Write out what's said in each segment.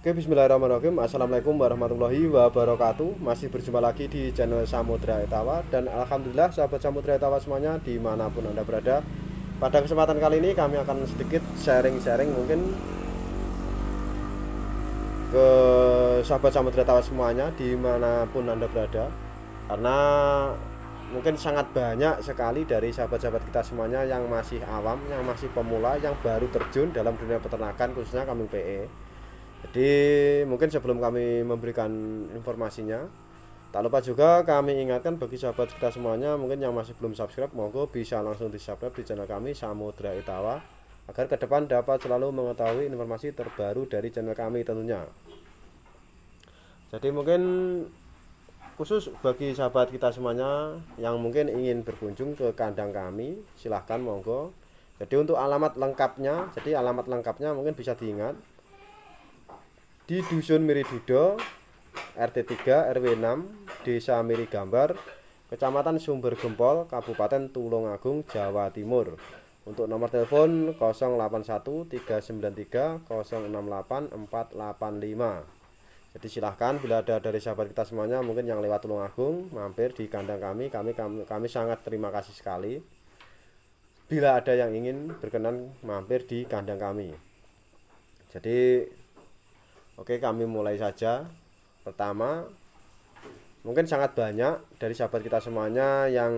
Oke, bismillahirrahmanirrahim. Assalamualaikum warahmatullahi wabarakatuh. Masih berjumpa lagi di channel Samudra Etawa. Dan alhamdulillah sahabat Samudra Etawa semuanya dimanapun Anda berada. Pada kesempatan kali ini kami akan sedikit sharing-sharing mungkin ke sahabat Samudra Etawa semuanya dimanapun Anda berada. Karena mungkin sangat banyak sekali dari sahabat-sahabat kita semuanya yang masih awam, yang masih pemula, yang baru terjun dalam dunia peternakan, khususnya kambing PE. Jadi mungkin sebelum kami memberikan informasinya, tak lupa juga kami ingatkan bagi sahabat kita semuanya mungkin yang masih belum subscribe, monggo bisa langsung di subscribe di channel kami Samudra Etawa agar ke depan dapat selalu mengetahui informasi terbaru dari channel kami tentunya. Jadi mungkin khusus bagi sahabat kita semuanya yang mungkin ingin berkunjung ke kandang kami, silahkan monggo. Jadi untuk alamat lengkapnya, mungkin bisa diingat di Dusun Miridudo, RT 3 RW 6, Desa Mirigambar, Kecamatan Sumber Gempol, Kabupaten Tulungagung, Jawa Timur. Untuk nomor telepon 081 393 068 485. Jadi silahkan bila ada dari sahabat kita semuanya mungkin yang lewat Tulungagung mampir di kandang kami sangat terima kasih sekali bila ada yang ingin berkenan mampir di kandang kami. Jadi oke, kami mulai saja. Pertama, mungkin sangat banyak dari sahabat kita semuanya yang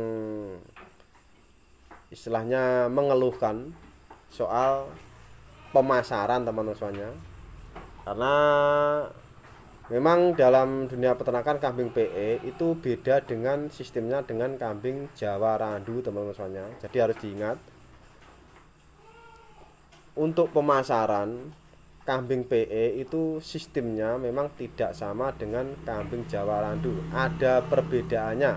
istilahnya mengeluhkan soal pemasaran teman-teman semuanya. Karena memang dalam dunia peternakan kambing PE itu beda dengan sistemnya dengan kambing Jawa Randu teman-teman semuanya. Jadi harus diingat untuk pemasaran kambing PE itu sistemnya memang tidak sama dengan kambing Jawa Randu. Ada perbedaannya.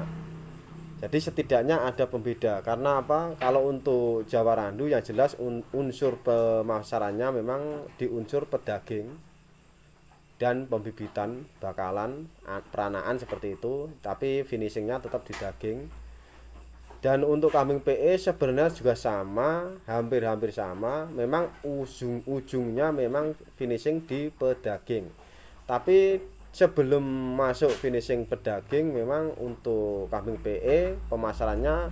Jadi setidaknya ada pembeda. Karena apa? Kalau untuk Jawa Randu yang jelas unsur pemasarannya memang di unsur pedaging dan pembibitan bakalan peranaan seperti itu. Tapi finishingnya tetap di daging. Dan untuk kambing PE sebenarnya juga sama, hampir-hampir sama. Memang ujung-ujungnya memang finishing di pedaging. Tapi sebelum masuk finishing pedaging, memang untuk kambing PE pemasarannya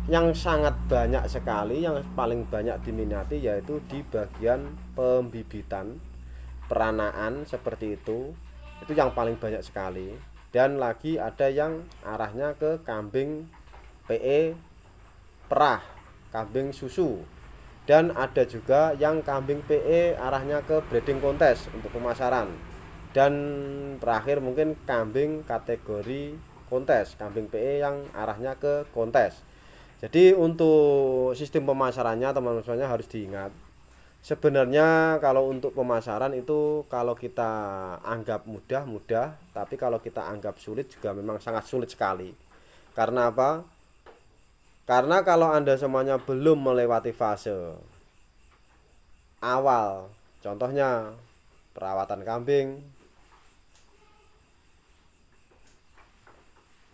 yang sangat banyak sekali, yang paling banyak diminati yaitu di bagian pembibitan, peranaan seperti itu. Itu yang paling banyak sekali. Dan lagi ada yang arahnya ke kambing PE perah, kambing susu, dan ada juga yang kambing PE arahnya ke breeding kontes untuk pemasaran, dan terakhir mungkin kambing kategori kontes, kambing PE yang arahnya ke kontes. Jadi untuk sistem pemasarannya teman-teman semuanya harus diingat. Sebenarnya kalau untuk pemasaran itu kalau kita anggap mudah, tapi kalau kita anggap sulit juga memang sangat sulit sekali. Karena apa? Karena kalau Anda semuanya belum melewati fase awal, contohnya perawatan kambing,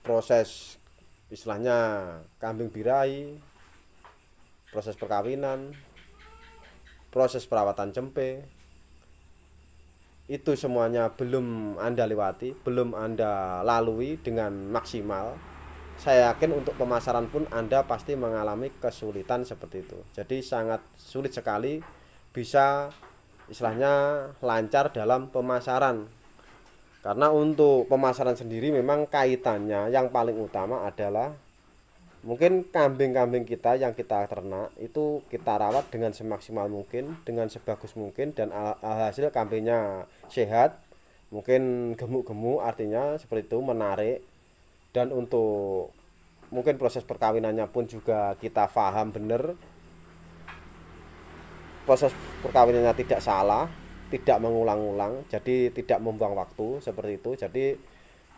proses istilahnya kambing birahi, proses perkawinan, proses perawatan cempe, itu semuanya belum Anda lewati, belum Anda lalui dengan maksimal, saya yakin untuk pemasaran pun Anda pasti mengalami kesulitan seperti itu. Jadi sangat sulit sekali bisa istilahnya lancar dalam pemasaran. Karena untuk pemasaran sendiri memang kaitannya yang paling utama adalah mungkin kambing-kambing kita yang kita ternak itu kita rawat dengan semaksimal mungkin, dengan sebagus mungkin, dan hasil kambingnya sehat, mungkin gemuk-gemuk, artinya seperti itu, menarik. Dan untuk mungkin proses perkawinannya pun juga kita paham benar, proses perkawinannya tidak salah, tidak mengulang-ulang, jadi tidak membuang waktu seperti itu. Jadi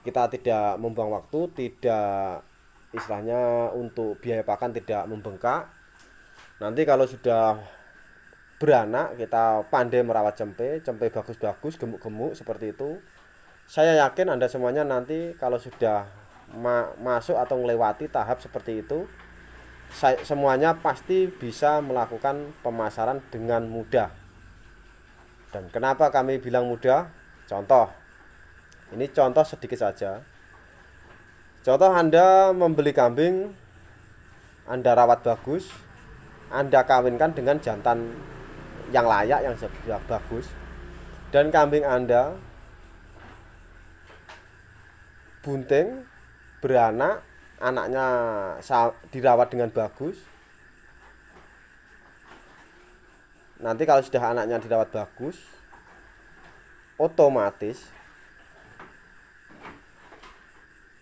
kita tidak membuang waktu, tidak istilahnya untuk biaya pakan tidak membengkak. Nanti kalau sudah beranak kita pandai merawat cempe bagus-bagus, gemuk-gemuk seperti itu. Saya yakin Anda semuanya nanti kalau sudah masuk atau melewati tahap seperti itu, semuanya pasti bisa melakukan pemasaran dengan mudah. Dan kenapa kami bilang mudah? Contoh, ini contoh sedikit saja. Contoh, Anda membeli kambing, Anda rawat bagus, Anda kawinkan dengan jantan yang layak, yang sudah bagus, dan kambing Anda bunting, beranak, anaknya dirawat dengan bagus. Nanti kalau sudah anaknya dirawat bagus, otomatis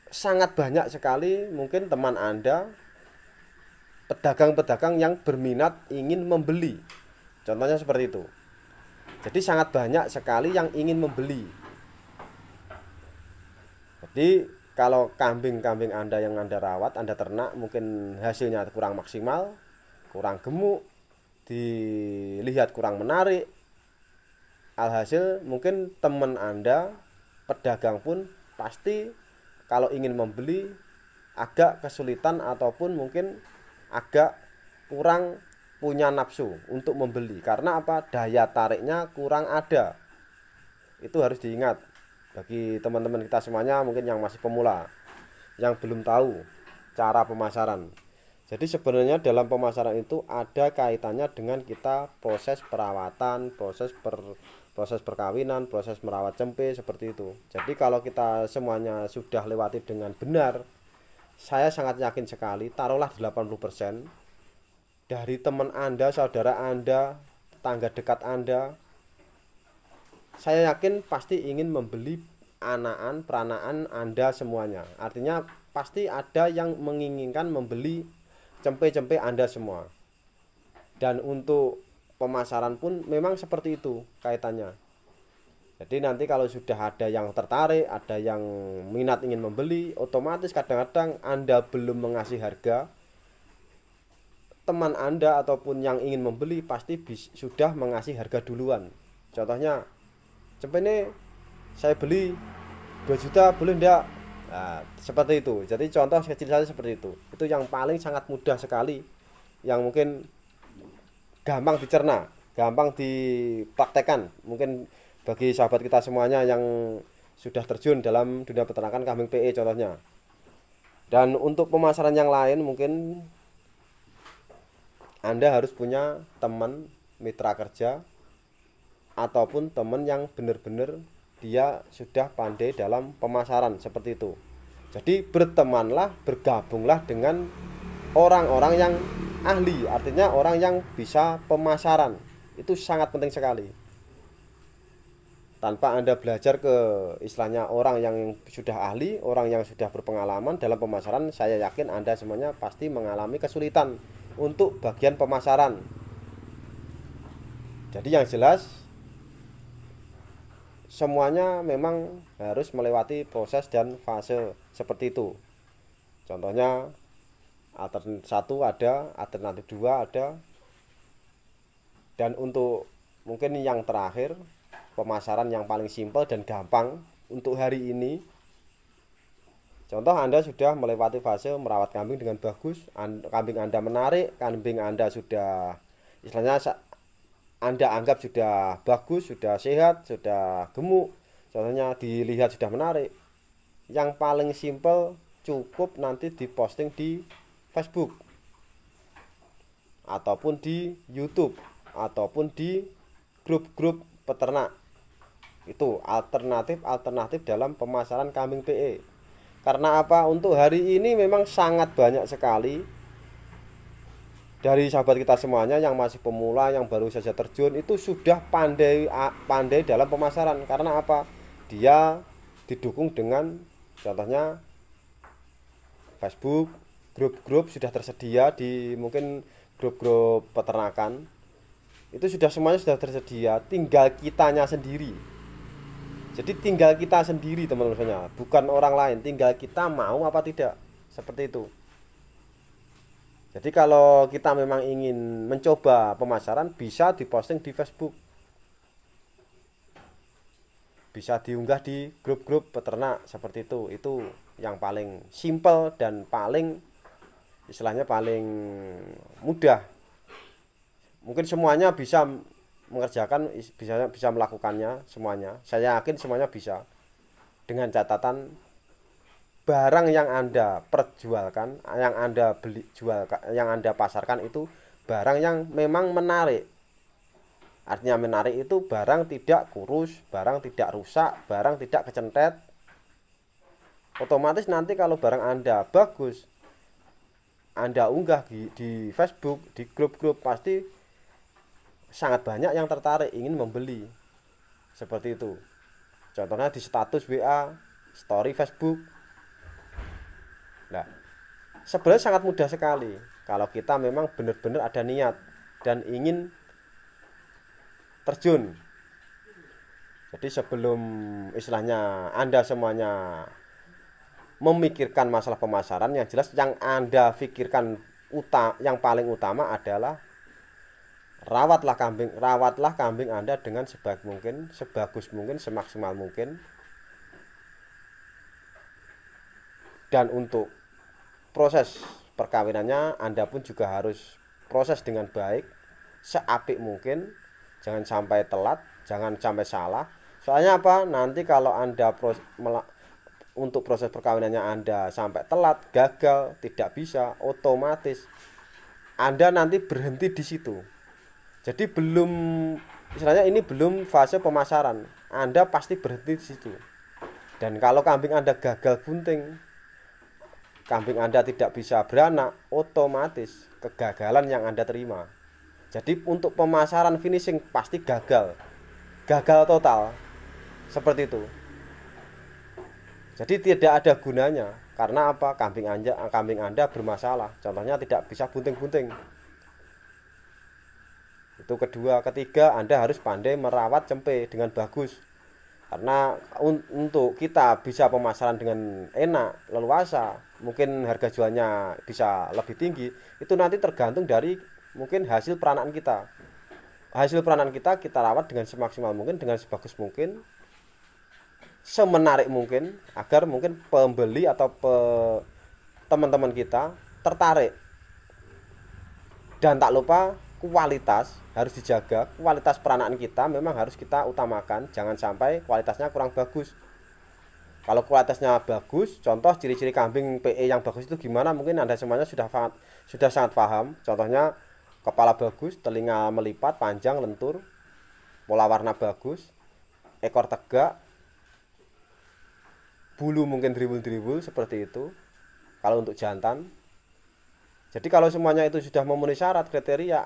sangat banyak sekali mungkin teman Anda, pedagang-pedagang yang berminat ingin membeli. Contohnya seperti itu. Jadi sangat banyak sekali yang ingin membeli. Jadi kalau kambing-kambing Anda yang Anda rawat, Anda ternak, mungkin hasilnya kurang maksimal, kurang gemuk, dilihat kurang menarik. Alhasil mungkin teman Anda, pedagang pun pasti kalau ingin membeli agak kesulitan ataupun mungkin agak kurang punya nafsu untuk membeli. Karena apa? Daya tariknya kurang ada. Itu harus diingat bagi teman-teman kita semuanya mungkin yang masih pemula, yang belum tahu cara pemasaran. Jadi sebenarnya dalam pemasaran itu ada kaitannya dengan kita proses perawatan, proses perkawinan, proses merawat cempe, seperti itu. Jadi kalau kita semuanya sudah lewati dengan benar, saya sangat yakin sekali, taruhlah 80% dari teman Anda, saudara Anda, tetangga dekat Anda, saya yakin pasti ingin membeli anakan, peranaan Anda semuanya. Artinya pasti ada yang menginginkan membeli cempe-cempe Anda semua. Dan untuk pemasaran pun memang seperti itu kaitannya. Jadi nanti kalau sudah ada yang tertarik, ada yang minat ingin membeli, otomatis kadang-kadang Anda belum mengasih harga, teman Anda ataupun yang ingin membeli pasti sudah mengasih harga duluan. Contohnya, cempe ini saya beli 2 juta, boleh enggak? Nah, seperti itu. Jadi contoh kecil saja seperti itu. Itu yang paling sangat mudah sekali, yang mungkin gampang dicerna, gampang dipraktekkan. Mungkin bagi sahabat kita semuanya yang sudah terjun dalam dunia peternakan kambing PE contohnya. Dan untuk pemasaran yang lain mungkin Anda harus punya teman mitra kerja ataupun teman yang benar-benar dia sudah pandai dalam pemasaran seperti itu. Jadi bertemanlah, bergabunglah dengan orang-orang yang ahli, artinya orang yang bisa pemasaran. Itu sangat penting sekali. Tanpa Anda belajar ke istilahnya orang yang sudah ahli, orang yang sudah berpengalaman dalam pemasaran, saya yakin Anda semuanya pasti mengalami kesulitan untuk bagian pemasaran. Jadi yang jelas semuanya memang harus melewati proses dan fase seperti itu. Contohnya alternatif 1 ada, alternatif 2 ada. Dan untuk mungkin yang terakhir, pemasaran yang paling simpel dan gampang untuk hari ini. Contoh Anda sudah melewati fase merawat kambing dengan bagus, kambing Anda menarik, kambing Anda sudah istilahnya Anda anggap sudah bagus, sudah sehat, sudah gemuk, contohnya dilihat sudah menarik. Yang paling simpel cukup nanti diposting di Facebook ataupun di YouTube ataupun di grup-grup peternak. Itu alternatif dalam pemasaran kambing PE. Karena apa? Untuk hari ini memang sangat banyak sekali dari sahabat kita semuanya yang masih pemula, yang baru saja terjun, itu sudah pandai dalam pemasaran. Karena apa? Dia didukung dengan contohnya Facebook, grup-grup sudah tersedia di mungkin grup-grup peternakan. Itu sudah semuanya sudah tersedia, tinggal kitanya sendiri. Jadi tinggal kita sendiri teman-teman, bukan orang lain, tinggal kita mau apa tidak. Seperti itu. Jadi kalau kita memang ingin mencoba pemasaran, bisa diposting di Facebook, bisa diunggah di grup-grup peternak seperti itu. Itu yang paling simple dan paling istilahnya paling mudah. Mungkin semuanya bisa mengerjakan, bisa melakukannya semuanya. Saya yakin semuanya bisa. Dengan catatan barang yang Anda perjualkan, yang Anda yang Anda pasarkan itu barang yang memang menarik. Artinya menarik itu barang tidak kurus, barang tidak rusak, barang tidak kecentet. Otomatis nanti kalau barang Anda bagus, Anda unggah di Facebook, di grup-grup, pasti sangat banyak yang tertarik ingin membeli. Seperti itu. Contohnya di status WA, story Facebook. Nah, sebenarnya sangat mudah sekali kalau kita memang benar-benar ada niat dan ingin terjun. Jadi sebelum istilahnya Anda semuanya memikirkan masalah pemasaran, yang jelas yang Anda pikirkan yang paling utama adalah rawatlah kambing Anda dengan sebaik mungkin, sebagus mungkin, semaksimal mungkin. Dan untuk proses perkawinannya Anda pun juga harus proses dengan baik, seapik mungkin. Jangan sampai telat, jangan sampai salah. Soalnya apa? Nanti kalau Anda untuk proses perkawinannya Anda sampai telat, gagal, tidak bisa, otomatis Anda nanti berhenti di situ. Jadi istilahnya ini belum fase pemasaran. Anda pasti berhenti di situ. Dan kalau kambing Anda gagal bunting, kambing Anda tidak bisa beranak, otomatis kegagalan yang Anda terima. Jadi untuk pemasaran finishing pasti gagal. Gagal total. Seperti itu. Jadi tidak ada gunanya. Karena apa? Kambing Anda bermasalah. Contohnya tidak bisa bunting-bunting. Itu kedua. Ketiga, Anda harus pandai merawat cempe dengan bagus. Karena untuk kita bisa pemasaran dengan enak, leluasa, mungkin harga jualnya bisa lebih tinggi. Itu nanti tergantung dari mungkin hasil peranaan kita. Hasil peranaan kita rawat dengan semaksimal mungkin, dengan sebagus mungkin, semenarik mungkin, agar mungkin pembeli atau teman-teman kita tertarik. Dan tak lupa kualitas harus dijaga. Kualitas peranaan kita memang harus kita utamakan. Jangan sampai kualitasnya kurang bagus. Kalau kualitasnya bagus, contoh ciri-ciri kambing PE yang bagus itu gimana, mungkin Anda semuanya sudah sangat paham. Contohnya kepala bagus, telinga melipat, panjang, lentur, pola warna bagus, ekor tegak, bulu mungkin dribul-dribul, seperti itu kalau untuk jantan. Jadi kalau semuanya itu sudah memenuhi syarat kriteria,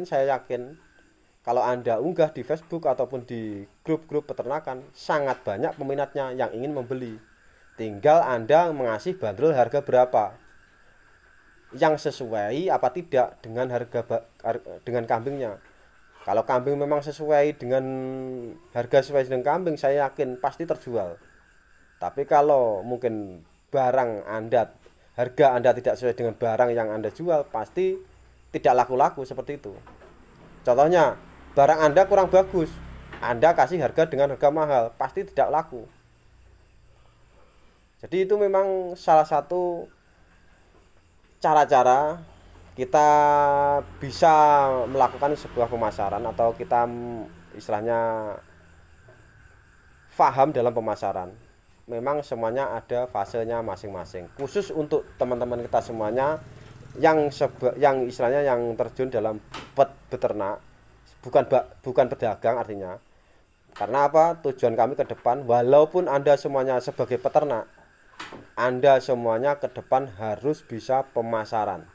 saya yakin kalau Anda unggah di Facebook ataupun di grup-grup peternakan, sangat banyak peminatnya yang ingin membeli. Tinggal Anda mengasih bandrol harga berapa yang sesuai apa tidak dengan dengan kambingnya. Kalau kambing memang sesuai dengan harga sesuai dengan kambing, saya yakin pasti terjual. Tapi kalau mungkin harga Anda tidak sesuai dengan barang yang Anda jual, pasti tidak laku-laku seperti itu. Contohnya, barang Anda kurang bagus, Anda kasih harga dengan harga mahal, pasti tidak laku. Jadi itu memang salah satu cara-cara kita bisa melakukan sebuah pemasaran, atau kita istilahnya paham dalam pemasaran. Memang semuanya ada fasenya masing-masing. Khusus untuk teman-teman kita semuanya yang istilahnya yang terjun dalam beternak, bukan pedagang artinya. Karena apa? Tujuan kami ke depan, walaupun Anda semuanya sebagai peternak, Anda semuanya ke depan harus bisa pemasaran.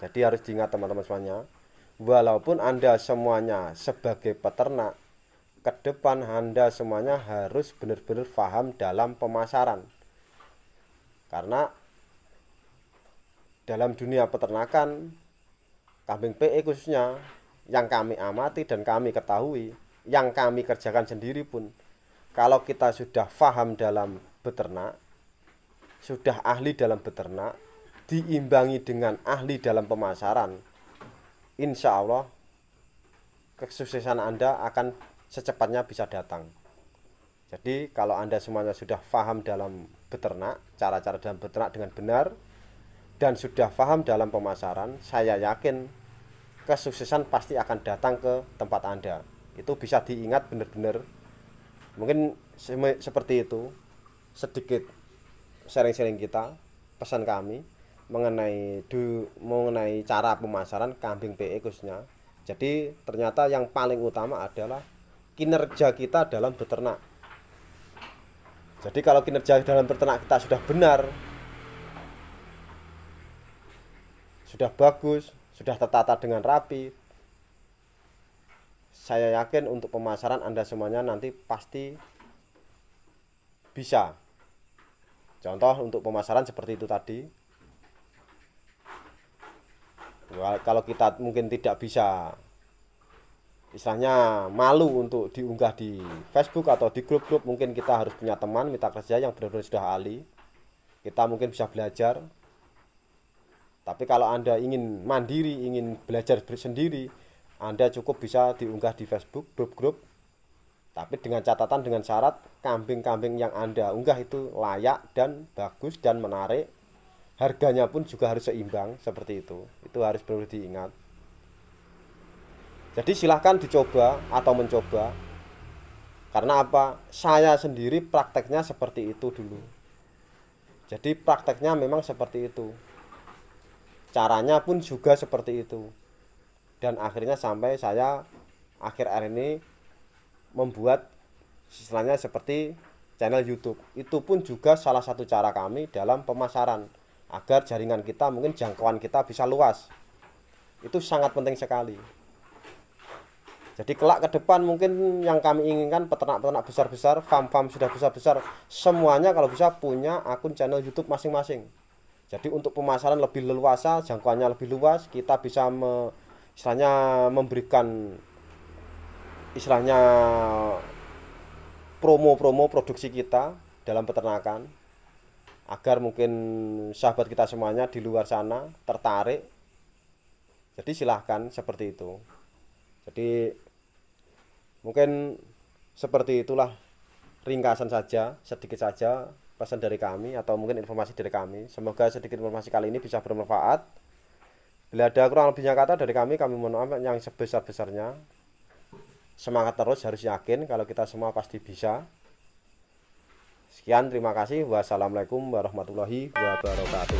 Jadi harus diingat teman-teman semuanya, walaupun Anda semuanya sebagai peternak, ke depan Anda semuanya harus benar-benar paham dalam pemasaran. Karena dalam dunia peternakan, kambing PE khususnya, yang kami amati dan kami ketahui, yang kami kerjakan sendiri pun, kalau kita sudah paham dalam beternak, sudah ahli dalam beternak, diimbangi dengan ahli dalam pemasaran, insya Allah kesuksesan Anda akan secepatnya bisa datang. Jadi kalau Anda semuanya sudah paham dalam beternak, cara-cara dalam beternak dengan benar, dan sudah paham dalam pemasaran, saya yakin kesuksesan pasti akan datang ke tempat Anda. Itu bisa diingat benar-benar. Mungkin seperti itu sedikit sharing-sharing kita, pesan kami mengenai cara pemasaran kambing PE khususnya. Jadi ternyata yang paling utama adalah kinerja kita dalam beternak. Jadi kalau kinerja dalam beternak kita sudah benar, sudah bagus, sudah tertata dengan rapi, saya yakin untuk pemasaran Anda semuanya nanti pasti bisa. Contoh untuk pemasaran seperti itu tadi. Kalau kita mungkin tidak bisa, istilahnya malu untuk diunggah di Facebook atau di grup-grup, mungkin kita harus punya teman mitra kerja yang benar-benar sudah ahli. Kita mungkin bisa belajar. Tapi kalau Anda ingin mandiri, ingin belajar sendiri, Anda cukup bisa diunggah di Facebook grup-grup. Tapi dengan catatan, dengan syarat kambing-kambing yang Anda unggah itu layak dan bagus dan menarik. Harganya pun juga harus seimbang, seperti itu. Itu harus perlu diingat. Jadi silahkan dicoba atau mencoba. Karena apa? Saya sendiri prakteknya seperti itu dulu. Jadi prakteknya memang seperti itu. Caranya pun juga seperti itu. Dan akhirnya sampai saya akhir-akhir ini membuat istilahnya seperti channel YouTube. Itu pun juga salah satu cara kami dalam pemasaran, agar jaringan kita, mungkin jangkauan kita bisa luas. Itu sangat penting sekali. Jadi kelak ke depan mungkin yang kami inginkan peternak-peternak besar-besar, farm-farm sudah besar-besar, semuanya kalau bisa punya akun channel YouTube masing-masing. Jadi untuk pemasaran lebih leluasa, jangkauannya lebih luas, kita bisa istilahnya memberikan istilahnya promo-promo produksi kita dalam peternakan, agar mungkin sahabat kita semuanya di luar sana tertarik. Jadi silahkan seperti itu. Jadi mungkin seperti itulah, ringkasan saja, sedikit saja pesan dari kami atau mungkin informasi dari kami. Semoga sedikit informasi kali ini bisa bermanfaat. Bila ada kurang lebihnya kata dari kami mohon maaf yang sebesar-besarnya. Semangat terus, harus yakin kalau kita semua pasti bisa. Sekian, terima kasih. Wassalamualaikum warahmatullahi wabarakatuh.